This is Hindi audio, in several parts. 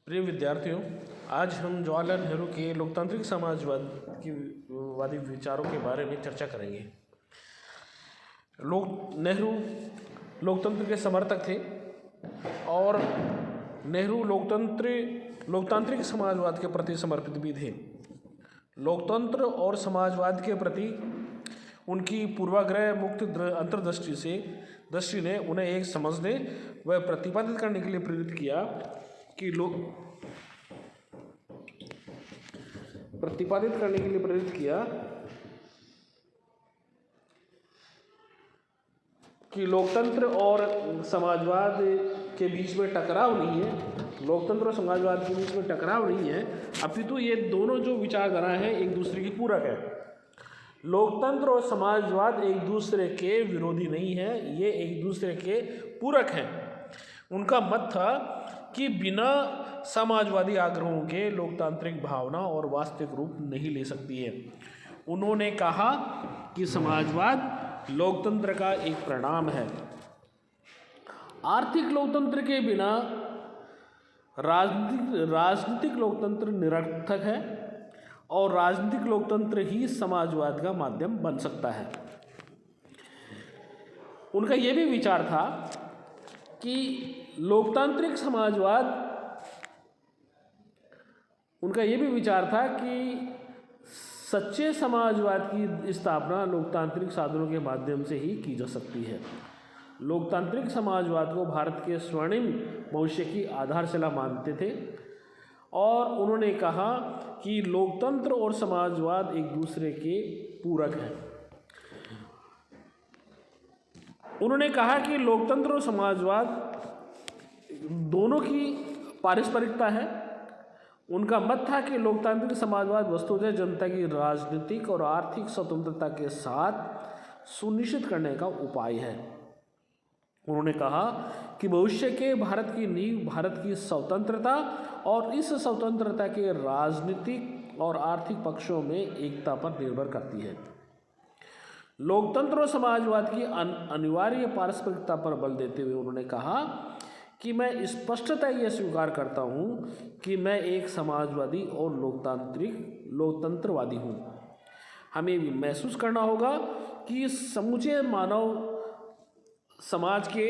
प्रिय विद्यार्थियों, आज हम जवाहरलाल नेहरू के लोकतांत्रिक समाजवादी विचारों के बारे में चर्चा करेंगे। नेहरू लोकतंत्र के समर्थक थे और नेहरू लोकतांत्रिक समाजवाद के प्रति समर्पित भी थे। लोकतंत्र और समाजवाद के प्रति उनकी पूर्वाग्रह मुक्त अंतर्दृष्टि ने उन्हें एक समझने व प्रतिपादित करने के लिए प्रेरित किया कि लोकतंत्र और समाजवाद के बीच में टकराव नहीं है। लोकतंत्र और समाजवाद के बीच में टकराव नहीं है, अपितु ये दोनों जो विचारधारा हैं एक दूसरे की पूरक है। लोकतंत्र और समाजवाद एक दूसरे के विरोधी नहीं है, ये एक दूसरे के पूरक हैं। उनका मत था कि बिना समाजवादी आग्रहों के लोकतांत्रिक भावना और वास्तविक रूप नहीं ले सकती है। उन्होंने कहा कि समाजवाद लोकतंत्र का एक परिणाम है। आर्थिक लोकतंत्र के बिना राजनीतिक लोकतंत्र निरर्थक है और राजनीतिक लोकतंत्र ही समाजवाद का माध्यम बन सकता है। उनका यह भी विचार था कि लोकतांत्रिक समाजवाद सच्चे समाजवाद की स्थापना लोकतांत्रिक साधनों के माध्यम से ही की जा सकती है। लोकतांत्रिक समाजवाद को भारत के स्वर्णिम भविष्य की आधारशिला मानते थे और उन्होंने कहा कि लोकतंत्र और समाजवाद एक दूसरे के पूरक हैं। उन्होंने कहा कि लोकतंत्र और समाजवाद दोनों की पारस्परिकता है। उनका मत था कि लोकतांत्रिक समाजवाद वस्तुतः जनता की राजनीतिक और आर्थिक स्वतंत्रता के साथ सुनिश्चित करने का उपाय है। उन्होंने कहा कि भविष्य के भारत की नींव भारत की स्वतंत्रता और इस स्वतंत्रता के राजनीतिक और आर्थिक पक्षों में एकता पर निर्भर करती है। लोकतंत्र और समाजवाद की अनिवार्य पारस्परिकता पर बल देते हुए उन्होंने कहा कि मैं स्पष्टतः यह स्वीकार करता हूँ कि मैं एक समाजवादी और लोकतंत्रवादी हूँ। हमें भी महसूस करना होगा कि समूचे मानव समाज के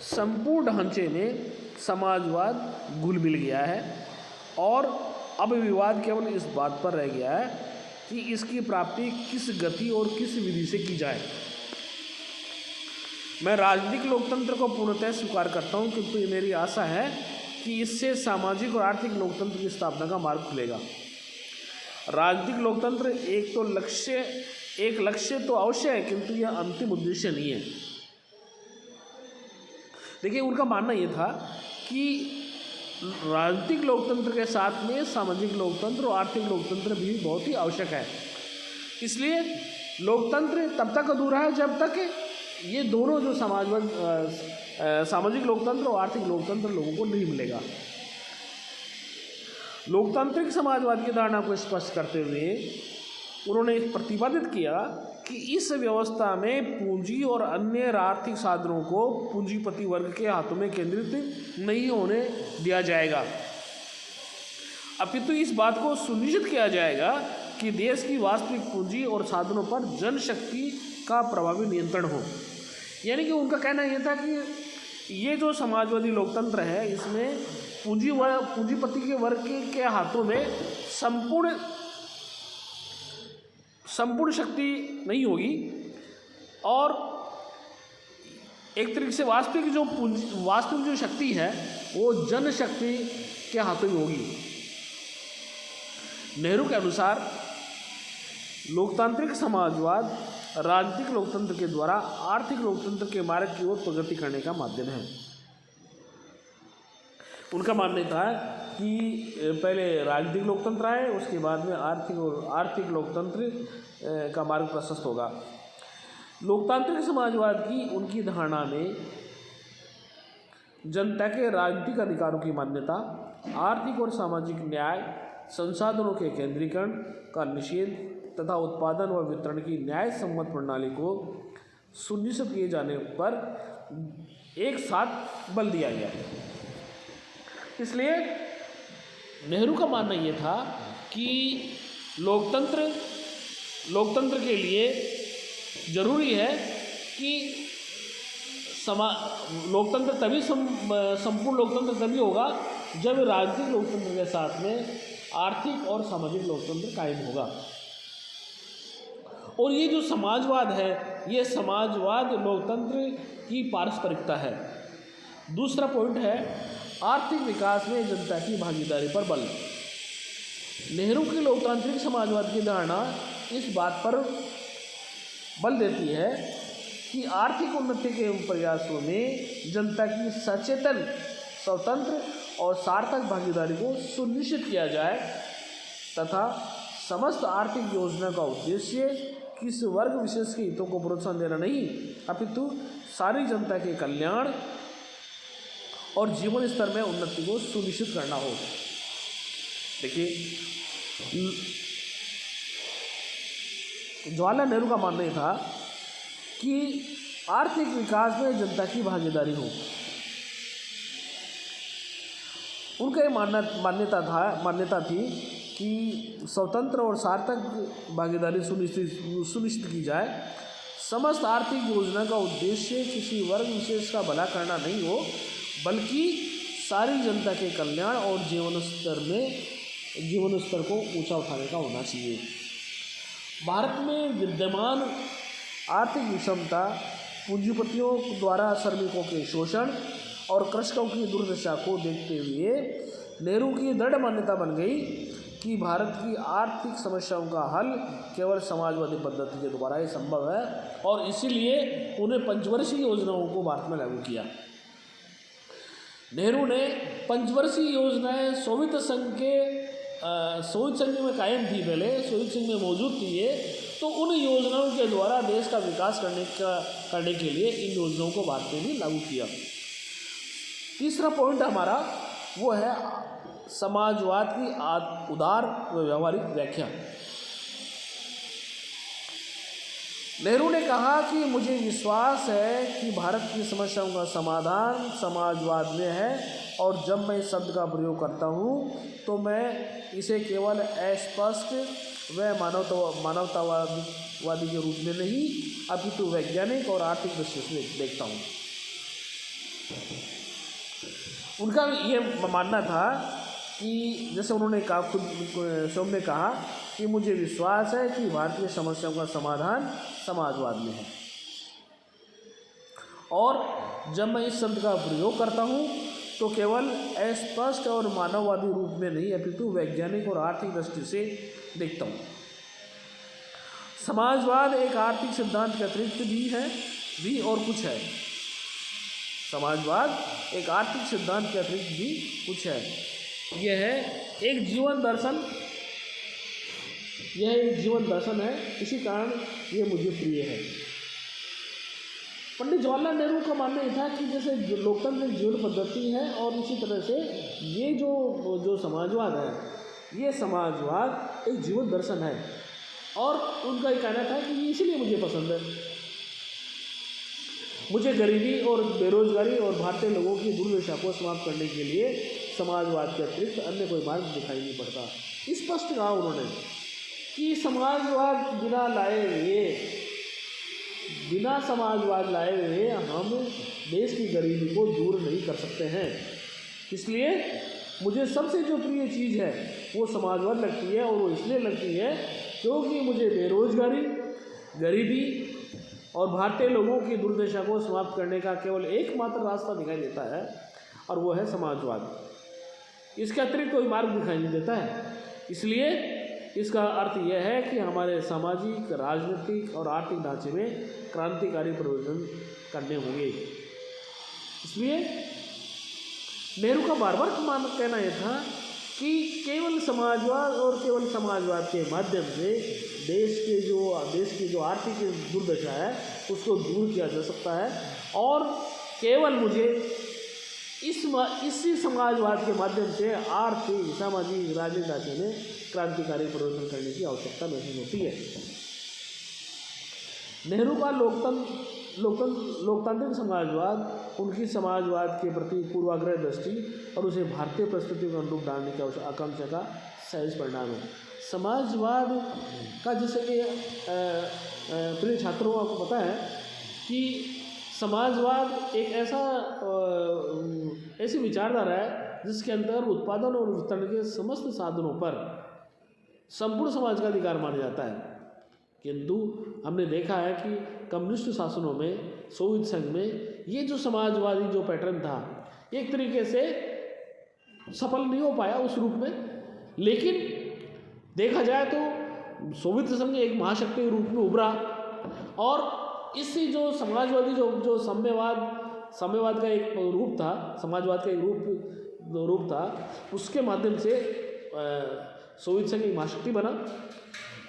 संपूर्ण ढांचे में समाजवाद घुल मिल गया है और अब विवाद केवल इस बात पर रह गया है कि इसकी प्राप्ति किस गति और किस विधि से की जाए। मैं राजनीतिक लोकतंत्र को पूर्णतः स्वीकार करता हूँ, क्योंकि मेरी आशा है कि इससे सामाजिक और आर्थिक लोकतंत्र की स्थापना का मार्ग खुलेगा। राजनीतिक लोकतंत्र एक लक्ष्य तो अवश्य है, किंतु यह अंतिम उद्देश्य नहीं है। देखिए, उनका मानना यह था कि राजनीतिक लोकतंत्र के साथ में सामाजिक लोकतंत्र और आर्थिक लोकतंत्र भी बहुत ही आवश्यक है। इसलिए लोकतंत्र तब तक अधूरा है जब तक ये दोनों जो सामाजिक लोकतंत्र और आर्थिक लोकतंत्र लोगों को नहीं मिलेगा। लोकतांत्रिक समाजवाद की धारणा को स्पष्ट करते हुए उन्होंने प्रतिपादित किया कि इस व्यवस्था में पूंजी और अन्य आर्थिक साधनों को पूंजीपति वर्ग के हाथों में केंद्रित नहीं होने दिया जाएगा, अपितु इस बात को सुनिश्चित किया जाएगा कि देश की वास्तविक पूंजी और साधनों पर जनशक्ति का प्रभावी नियंत्रण हो। यानी कि उनका कहना यह था कि ये जो समाजवादी लोकतंत्र है, इसमें पूंजीपति के वर्ग के हाथों में संपूर्ण शक्ति नहीं होगी और एक तरीके से वास्तविक जो शक्ति है वो जनशक्ति के हाथों में होगी। नेहरू के अनुसार लोकतांत्रिक समाजवाद राजनीतिक लोकतंत्र के द्वारा आर्थिक लोकतंत्र के मार्ग की ओर प्रगति करने का माध्यम है। उनका मानना था कि पहले राजनीतिक लोकतंत्र आए, उसके बाद में आर्थिक लोकतंत्र का मार्ग प्रशस्त होगा। लोकतांत्रिक समाजवाद की उनकी धारणा में जनता के राजनीतिक अधिकारों की मान्यता, आर्थिक और सामाजिक न्याय, संसाधनों के केंद्रीकरण का निषेध तथा उत्पादन व वितरण की न्याय सम्मत प्रणाली को सुनिश्चित किए जाने पर एक साथ बल दिया गया। इसलिए नेहरू का मानना ये था कि लोकतंत्र के लिए जरूरी है कि लोकतंत्र तभी संपूर्ण लोकतंत्र तभी होगा जब राजनीतिक लोकतंत्र के साथ में आर्थिक और सामाजिक लोकतंत्र कायम होगा। और ये जो समाजवाद है, ये समाजवाद लोकतंत्र की पारस्परिकता है। दूसरा पॉइंट है आर्थिक विकास में जनता की भागीदारी पर बल। नेहरू की लोकतांत्रिक समाजवाद की धारणा इस बात पर बल देती है कि आर्थिक उन्नति के प्रयासों में जनता की सचेतन, स्वतंत्र और सार्थक भागीदारी को सुनिश्चित किया जाए तथा समस्त आर्थिक योजना का उद्देश्य किसी वर्ग विशेष के हितों को प्रोत्साहन देना नहीं, अपितु सारी जनता के कल्याण और जीवन स्तर में उन्नति को सुनिश्चित करना हो। देखिए, जवाहरलाल नेहरू का मानना था कि आर्थिक विकास में जनता की भागीदारी हो। उनका ये मान्यता थी कि स्वतंत्र और सार्थक भागीदारी सुनिश्चित की जाए। समस्त आर्थिक योजना का उद्देश्य किसी वर्ग विशेष का भला करना नहीं हो, बल्कि सारी जनता के कल्याण और जीवन स्तर को ऊंचा उठाने का होना चाहिए। भारत में विद्यमान आर्थिक विषमता, पूंजीपतियों द्वारा श्रमिकों के शोषण और कृषकों की दुर्दशा को देखते हुए नेहरू की दृढ़ मान्यता बन गई कि भारत की आर्थिक समस्याओं का हल केवल समाजवादी पद्धति के द्वारा ही संभव है, और इसीलिए उन्हें पंचवर्षीय योजनाओं को भारत में लागू किया। नेहरू ने पंचवर्षीय योजनाएं सोवियत संघ में कायम थी, पहले सोवियत संघ में मौजूद थी ये, तो उन योजनाओं के द्वारा देश का विकास करने के लिए इन योजनाओं को भारत में भी लागू किया। तीसरा पॉइंट हमारा वो है समाजवाद की उदार व व्यवहारिक व्याख्या। नेहरू ने कहा कि मुझे विश्वास है कि भारत की समस्याओं का समाधान समाजवाद में है, और जब मैं इस शब्द का प्रयोग करता हूँ तो मैं इसे केवल अस्पष्ट व मानवतावादी के रूप में नहीं, अपितु वैज्ञानिक और आर्थिक दृष्टि से देखता हूँ। उनका ये मानना था कि जैसे उन्होंने कहा, खुद स्वयं ने कहा कि मुझे विश्वास है कि भारतीय समस्याओं का समाधान समाजवाद में है, और जब मैं इस शब्द का प्रयोग करता हूँ तो केवल अस्पष्ट और मानववादी रूप में नहीं, अपितु वैज्ञानिक और आर्थिक दृष्टि से देखता हूँ। समाजवाद एक आर्थिक सिद्धांत के अतिरिक्त भी और कुछ है। समाजवाद एक आर्थिक सिद्धांत के अतिरिक्त भी कुछ है। यह एक जीवन दर्शन है, इसी कारण ये मुझे प्रिय है। पंडित जवाहरलाल नेहरू का मानना यह था कि जैसे लोकतंत्र एक जीवन पद्धति है, और इसी तरह से ये जो समाजवाद है, ये समाजवाद एक जीवन दर्शन है, और उनका ये कहना था कि इसीलिए मुझे पसंद है। मुझे गरीबी और बेरोजगारी और भारतीय लोगों की दुर्दशा को समाप्त करने के लिए समाजवाद के अतिरिक्त अन्य कोई मार्ग दिखाई नहीं पड़ता। स्पष्ट कहा उन्होंने कि बिना समाजवाद लाए हुए हम देश की गरीबी को दूर नहीं कर सकते हैं। इसलिए मुझे सबसे जो प्रिय चीज़ है वो समाजवाद लगती है, और वो इसलिए लगती है क्योंकि मुझे बेरोजगारी, गरीबी और भारतीय लोगों की दुर्दशा को समाप्त करने का केवल एकमात्र रास्ता दिखाई देता है, और वो है समाजवाद। इसके अतिरिक्त कोई मार्ग दिखाई नहीं देता है। इसलिए इसका अर्थ यह है कि हमारे सामाजिक, राजनीतिक और आर्थिक ढांचे में क्रांतिकारी परिवर्तन करने होंगे। इसलिए नेहरू का बार बार कहना यह था कि केवल समाजवाद और केवल समाजवाद के माध्यम से देश की जो आर्थिक दुर्दशा है उसको दूर किया जा सकता है, और केवल मुझे इसी समाजवाद के माध्यम से आर्थिक, सामाजिक, राजनीतिक ढांचे में क्रांतिकारी परिवर्तन करने की आवश्यकता महसूस होती है। नेहरू का लोकतांत्रिक समाजवाद उनकी समाजवाद के प्रति पूर्वाग्रह दृष्टि और उसे भारतीय परिस्थितियों के अनुरूप डालने की आकांक्षा का सहज परिणाम है। समाजवाद का, जैसे कि प्रिय छात्रों, आपको पता है कि समाजवाद एक ऐसी विचारधारा है जिसके अंदर उत्पादन और वितरण के समस्त साधनों पर संपूर्ण समाज का अधिकार माना जाता है। किंतु हमने देखा है कि कम्युनिस्ट शासनों में, सोवियत संघ में, ये जो समाजवादी जो पैटर्न था एक तरीके से सफल नहीं हो पाया उस रूप में। लेकिन देखा जाए तो सोवियत संघ एक महाशक्ति के रूप में उभरा और इससे जो समाजवादी जो साम्यवाद का एक रूप था, समाजवाद का एक रूप था, उसके माध्यम से सोवियत संघ एक महाशक्ति बना।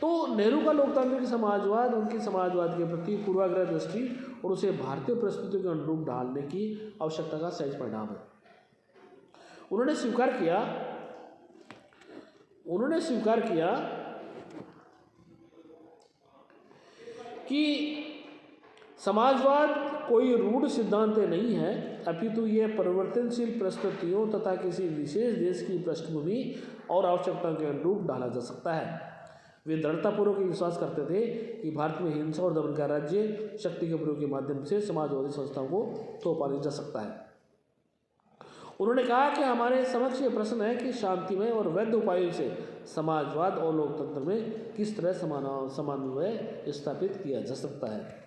तो नेहरू का लोकतांत्रिक समाजवाद उनकी समाजवाद के प्रति पूर्वाग्रह दृष्टि और उसे भारतीय परिस्थितियों के अनुरूप ढालने की आवश्यकता का सहज परिणाम है। उन्होंने स्वीकार किया कि समाजवाद कोई रूढ़ सिद्धांत नहीं है, अपितु यह परिवर्तनशील परिस्थितियों तथा किसी विशेष देश की पृष्ठभूमि और आवश्यकताओं के अनुरूप ढाला जा सकता है। वे दृढ़तापूर्वक विश्वास करते थे कि भारत में हिंसा और दमन का राज्य शक्ति के प्रयोग के माध्यम से समाजवादी संस्थाओं को थोपा नहीं जा सकता है। उन्होंने कहा कि हमारे समक्ष ये प्रश्न है कि शांतिमय और वैध उपायों से समाजवाद और लोकतंत्र में किस तरह समन्वय स्थापित किया जा सकता है।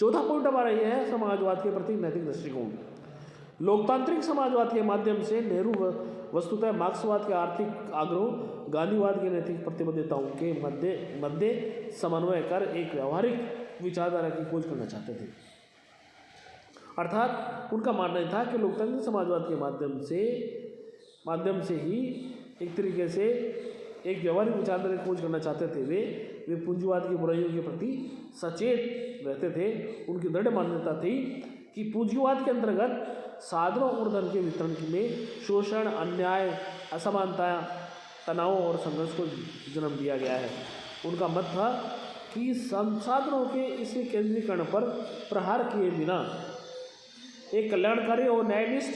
चौथा पॉइंट हमारा यह है समाजवाद के प्रति नैतिक दृष्टिकोण। लोकतांत्रिक समाजवाद के माध्यम से नेहरू वस्तुतः मार्क्सवाद के आर्थिक आग्रह, गांधीवाद की नैतिक प्रतिबद्धताओं के मध्य समन्वय कर एक व्यवहारिक विचारधारा की खोज करना चाहते थे। अर्थात उनका मानना था कि लोकतांत्रिक समाजवाद के माध्यम से ही एक तरीके से एक व्यवहारिक विचारधारा की खोज करना चाहते थे। वे पूंजीवाद की बुराइयों के प्रति सचेत रहते थे। उनकी दृढ़ मान्यता थी कि पूंजीवाद के अंतर्गत साधनों और धन के वितरण में शोषण, अन्याय, असमानता, तनाव और संघर्ष को जन्म दिया गया है। उनका मत था कि संसाधनों के इस केंद्रीकरण पर प्रहार किए बिना एक कल्याणकारी और न्यायनिष्ठ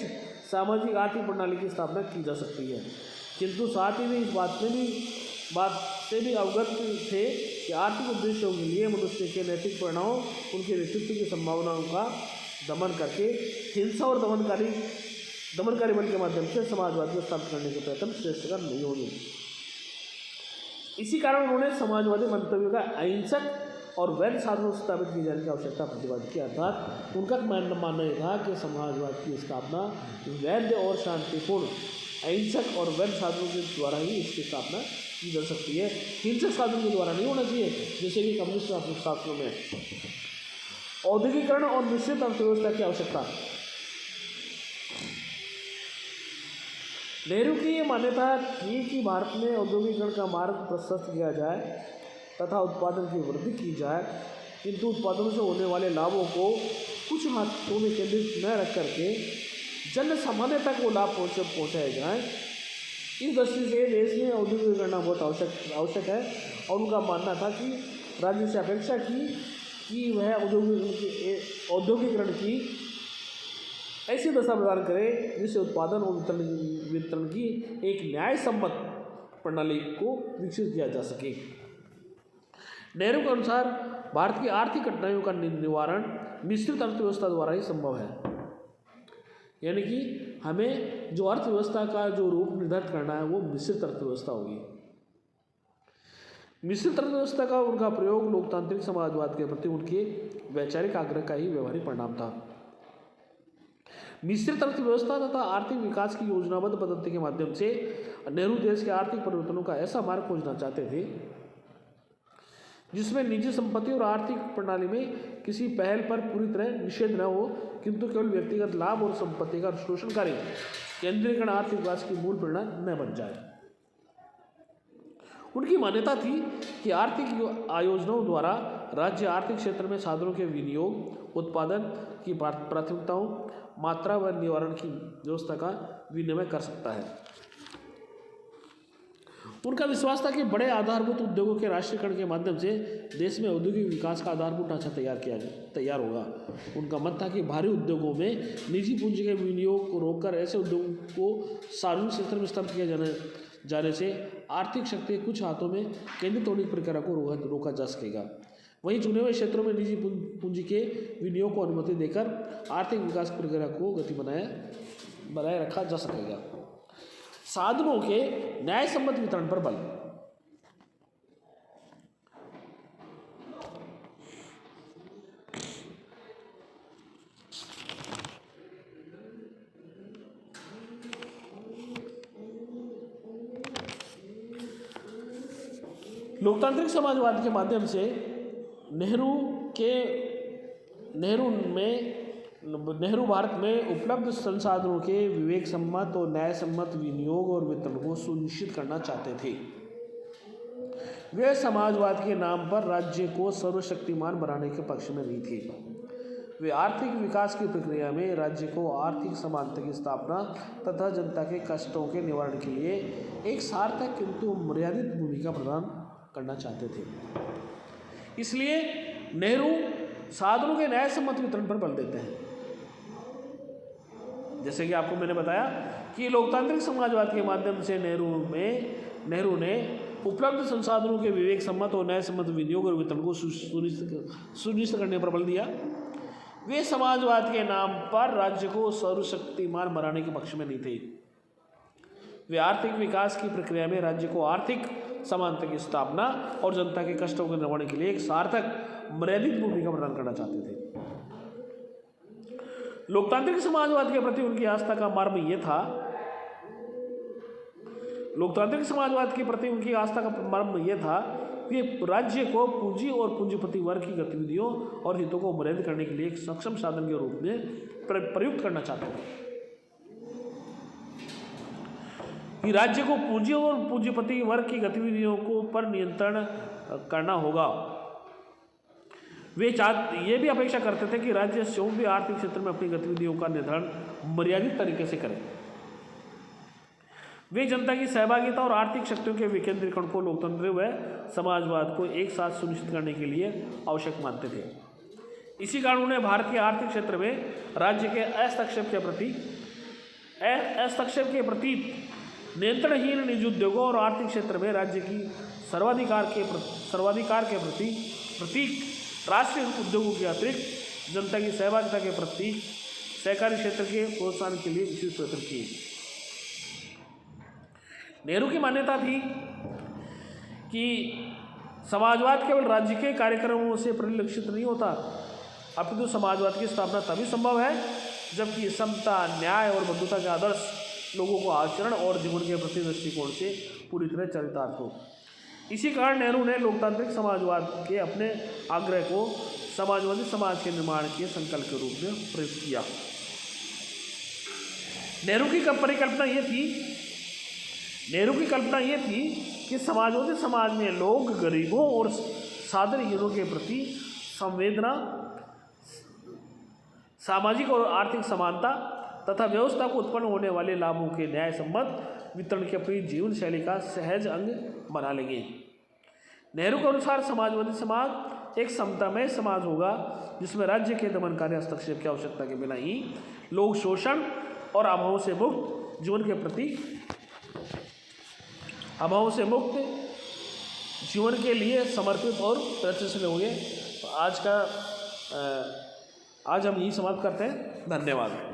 सामाजिक आर्थिक प्रणाली की स्थापना की जा सकती है। किंतु साथ ही वे इस बात से भी अवगत थे कि आर्थिक उद्देश्यों के लिए मनुष्य के नैतिक परिणामों, उनके व्यक्तित्व की संभावनाओं का दमन करके हिंसा और दमनकारी बल के माध्यम से समाजवाद को स्थापित करने के प्रयत्न श्रेष्ठकर नहीं होंगे। इसी कारण उन्होंने समाजवादी मंतव्यों का अहिंसक और वैध साधनों से स्थापित किए जाने की आवश्यकता प्रतिपादित की। अर्थात उनका मानना यह था कि समाजवाद की स्थापना वैध और शांतिपूर्ण, अहिंसक और वैध साधनों के द्वारा ही इसकी स्थापना की जा सकती है। हिंसक साधनों के द्वारा नहीं होना चाहिए, जैसे कि कम्युनिस्ट शासनों में। औद्योगिकरण और मिश्रित अर्थव्यवस्था की आवश्यकता। नेहरू की ये मान्यता थी कि भारत में औद्योगिकरण का मार्ग प्रशस्त किया जाए तथा उत्पादन की वृद्धि की जाए, किंतु उत्पादनों से होने वाले लाभों को कुछ हाथों में केंद्रित न रख करके जन सामान्य तक वो लाभ पहुँचाए जाए। इस दृष्टि से देश में औद्योगिकरण बहुत आवश्यक है। और उनका मानना था कि राज्य से अपेक्षा की कि वह औद्योगिकरण की ऐसी दशा प्रदान करे जिससे उत्पादन और वितरण की एक न्याय सम्मत प्रणाली को विकसित किया जा सके। नेहरू के अनुसार भारत की आर्थिक कठिनाइयों का निवारण मिश्रित अर्थव्यवस्था द्वारा ही संभव है। यानी कि हमें जो अर्थव्यवस्था का जो रूप निर्धारित करना है वो मिश्रित अर्थव्यवस्था होगी। मिश्रित अर्थव्यवस्था का उनका प्रयोग लोकतांत्रिक समाजवाद के प्रति उनके वैचारिक आग्रह का ही व्यवहारिक परिणाम था। मिश्रित अर्थव्यवस्था तथा आर्थिक विकास की योजनाबद्ध पद्धति के माध्यम से नेहरू देश के आर्थिक परिवर्तनों का ऐसा मार्ग खोजना चाहते थे जिसमें निजी संपत्ति और आर्थिक प्रणाली में किसी पहल पर पूरी तरह निषेध न हो, किंतु केवल व्यक्तिगत लाभ और संपत्ति का शोषणकारी केंद्रीकरण आर्थिक विकास की मूल प्रेरणा न बन जाए। उनकी मान्यता थी कि आर्थिक आयोजनों द्वारा राज्य आर्थिक क्षेत्र में साधनों के विनियोग, उत्पादन की प्राथमिकताओं, मात्रा व निवारण की व्यवस्था का विनिमय कर सकता है। उनका विश्वास था कि बड़े आधारभूत उद्योगों के राष्ट्रीयकरण के माध्यम से देश में औद्योगिक विकास का आधारभूत ढांचा तैयार होगा। उनका मत था कि भारी उद्योगों में निजी पूंजी के विनियोग को रोककर ऐसे उद्योगों को सार्वजनिक क्षेत्र में स्थापित किया जाने से आर्थिक शक्ति कुछ हाथों में केंद्रित होने की प्रक्रिया को रोका जा सकेगा। वहीं चुने हुए क्षेत्रों में निजी पूंजी के विनियोग को अनुमति देकर आर्थिक विकास की प्रक्रिया को गति बनाए रखा जा सकेगा। साधनों के न्यायसम्मत वितरण पर बल। लोकतांत्रिक समाजवाद के माध्यम से नेहरू भारत में उपलब्ध संसाधनों के विवेक सम्मत और न्याय सम्मत विनियोग और वितरण को सुनिश्चित करना चाहते थे। वे समाजवाद के नाम पर राज्य को सर्वशक्तिमान बनाने के पक्ष में नहीं थे। वे आर्थिक विकास की प्रक्रिया में राज्य को आर्थिक समानता की स्थापना तथा जनता के कष्टों के निवारण के लिए एक सार्थक किंतु मर्यादित भूमिका प्रदान करना चाहते थे। इसलिए नेहरू साधनों के न्याय सम्मत वितरण पर बल देते हैं। जैसे कि आपको मैंने बताया कि लोकतांत्रिक समाजवाद के माध्यम से नेहरू ने उपलब्ध संसाधनों के विवेक सम्मत और न्याय सम्मत विनियोग और वितरण को सुनिश्चित करने पर बल दिया। वे समाजवाद के नाम पर राज्य को सर्वशक्तिमान बनाने के पक्ष में नहीं थे। वे आर्थिक विकास की प्रक्रिया में राज्य को आर्थिक समानता की स्थापना और जनता के कष्टों को निवारने के लिए एक सार्थक मर्यादित भूमिका प्रदान करना चाहते थे। लोकतांत्रिक समाजवाद के प्रति उनकी आस्था का मर्म यह था कि राज्य को पूंजी और पूंजीपति वर्ग की गतिविधियों और हितों को मर्यादित करने के लिए एक सक्षम साधन के रूप में प्रयुक्त करना चाहते थे। कि राज्य को पूंजी और पूंजीपति वर्ग की गतिविधियों को पर नियंत्रण करना होगा। वे ये भी अपेक्षा करते थे कि राज्य स्वयं भी आर्थिक क्षेत्र में अपनी गतिविधियों का निर्धारण मर्यादित तरीके से करे। वे जनता की सहभागिता और आर्थिक शक्तियों के विकेंद्रीकरण को लोकतंत्र व समाजवाद को एक साथ सुनिश्चित करने के लिए आवश्यक मानते थे। इसी कारण उन्हें भारत के आर्थिक क्षेत्र में राज्य के हस्तक्षेप के प्रति नियंत्रणहीन निजी उद्योगों और आर्थिक क्षेत्र में राज्य की सर्वाधिकार के प्रतीक राष्ट्रीय उद्योगों के अतिरिक्त जनता की सहभागिता के प्रतीक सहकारी क्षेत्र के प्रोत्साहन के लिए विशेष प्रयत्न किए। नेहरू की मान्यता थी कि समाजवाद केवल राज्य के कार्यक्रमों से परिलक्षित नहीं होता, अपितु समाजवाद की स्थापना तभी संभव है जबकि समता, न्याय और बंधुता के आदर्श लोगों को आचरण और जीवन के प्रति दृष्टिकोण से पूरी तरह चरितार्थ हो। इसी कारण नेहरू ने लोकतांत्रिक समाजवाद के अपने आग्रह को समाजवादी समाज के निर्माण के संकल्प के रूप में प्रयुक्त किया। नेहरू की कल्पना ये थी कि समाजवादी समाज में लोग गरीबों और साधारणहीनों के प्रति संवेदना, सामाजिक और आर्थिक समानता तथा व्यवस्था को उत्पन्न होने वाले लाभों के न्याय सम्मत वितरण के अपनी जीवन शैली का सहज अंग बना लेंगे। नेहरू के अनुसार समाजवादी समाज एक समतामय समाज होगा जिसमें राज्य के दमनकारी हस्तक्षेप की आवश्यकता के बिना ही लोग शोषण और अभावों से मुक्त जीवन के लिए समर्पित और प्रयत्नशील होंगे। आज हम यही समाप्त करते हैं। धन्यवाद।